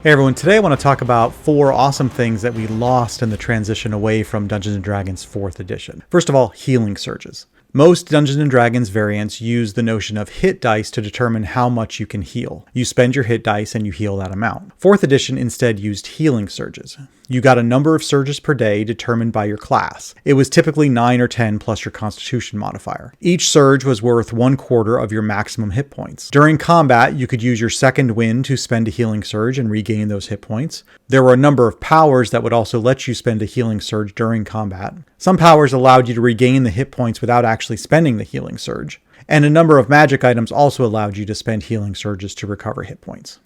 Hey everyone, today I want to talk about 4 awesome things that we lost in the transition away from Dungeons & Dragons 4th edition. First of all, healing surges. Most Dungeons & Dragons variants use the notion of hit dice to determine how much you can heal. You spend your hit dice and you heal that amount. 4th edition instead used healing surges. You got a number of surges per day determined by your class. It was typically 9 or 10 plus your constitution modifier. Each surge was worth 1/4 of your maximum hit points. During combat, you could use your second wind to spend a healing surge and regain those hit points. There were a number of powers that would also let you spend a healing surge during combat. Some powers allowed you to regain the hit points without actually spending the healing surge. And a number of magic items also allowed you to spend healing surges to recover hit points.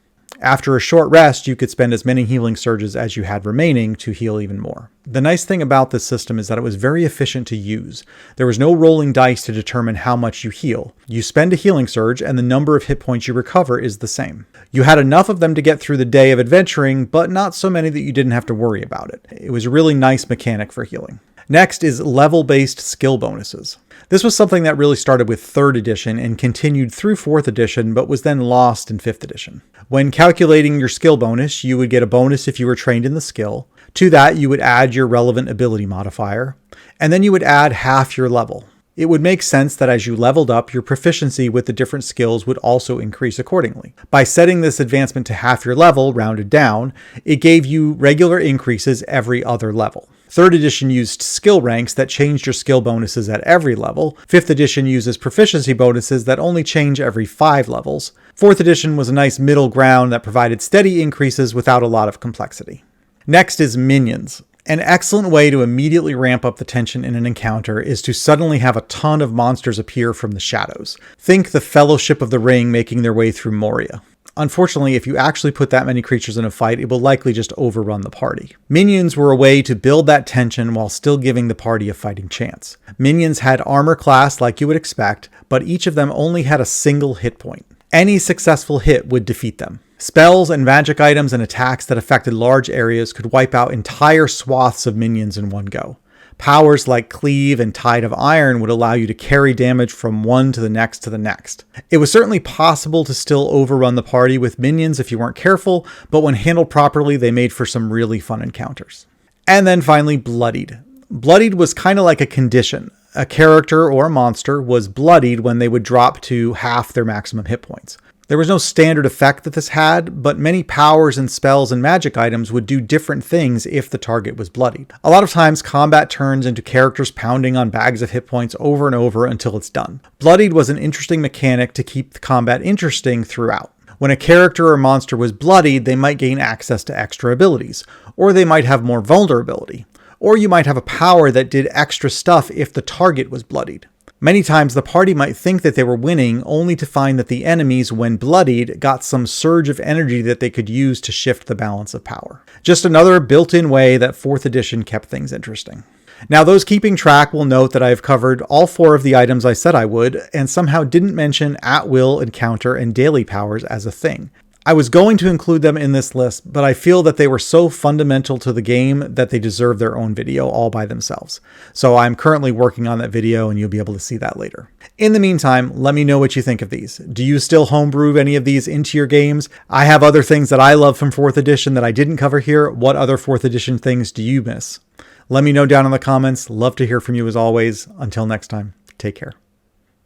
After a short rest, you could spend as many healing surges as you had remaining to heal even more. The nice thing about this system is that it was very efficient to use. There was no rolling dice to determine how much you heal. You spend a healing surge and the number of hit points you recover is the same. You had enough of them to get through the day of adventuring, but not so many that you didn't have to worry about it. It was a really nice mechanic for healing. Next is level-based skill bonuses. This was something that really started with 3rd edition and continued through 4th edition, but was then lost in 5th edition. When calculating your skill bonus, you would get a bonus if you were trained in the skill. To that, you would add your relevant ability modifier, and then you would add half your level. It would make sense that as you leveled up, your proficiency with the different skills would also increase accordingly. By setting this advancement to half your level, rounded down, it gave you regular increases every other level. 3rd edition used skill ranks that changed your skill bonuses at every level. 5th edition uses proficiency bonuses that only change every 5 levels. 4th edition was a nice middle ground that provided steady increases without a lot of complexity. Next is minions. An excellent way to immediately ramp up the tension in an encounter is to suddenly have a ton of monsters appear from the shadows. Think the Fellowship of the Ring making their way through Moria. Unfortunately, if you actually put that many creatures in a fight, it will likely just overrun the party. Minions were a way to build that tension while still giving the party a fighting chance. Minions had armor class like you would expect, but each of them only had a single hit point. Any successful hit would defeat them. Spells and magic items and attacks that affected large areas could wipe out entire swaths of minions in one go. Powers like Cleave and Tide of Iron would allow you to carry damage from one to the next to the next. It was certainly possible to still overrun the party with minions if you weren't careful, but when handled properly, they made for some really fun encounters. And then finally, Bloodied. Bloodied was kind of like a condition. A character or a monster was bloodied when they would drop to half their maximum hit points. There was no standard effect that this had, but many powers and spells and magic items would do different things if the target was bloodied. A lot of times, combat turns into characters pounding on bags of hit points over and over until it's done. Bloodied was an interesting mechanic to keep the combat interesting throughout. When a character or monster was bloodied, they might gain access to extra abilities, or they might have more vulnerability, or you might have a power that did extra stuff if the target was bloodied. Many times the party might think that they were winning, only to find that the enemies, when bloodied, got some surge of energy that they could use to shift the balance of power. Just another built-in way that 4th edition kept things interesting. Now, those keeping track will note that I have covered all 4 of the items I said I would, and somehow didn't mention at-will, encounter, and daily powers as a thing. I was going to include them in this list, but I feel that they were so fundamental to the game that they deserve their own video all by themselves. So I'm currently working on that video and you'll be able to see that later. In the meantime, let me know what you think of these. Do you still homebrew any of these into your games? I have other things that I love from 4th edition that I didn't cover here. What other 4th edition things do you miss? Let me know down in the comments. Love to hear from you as always. Until next time, take care.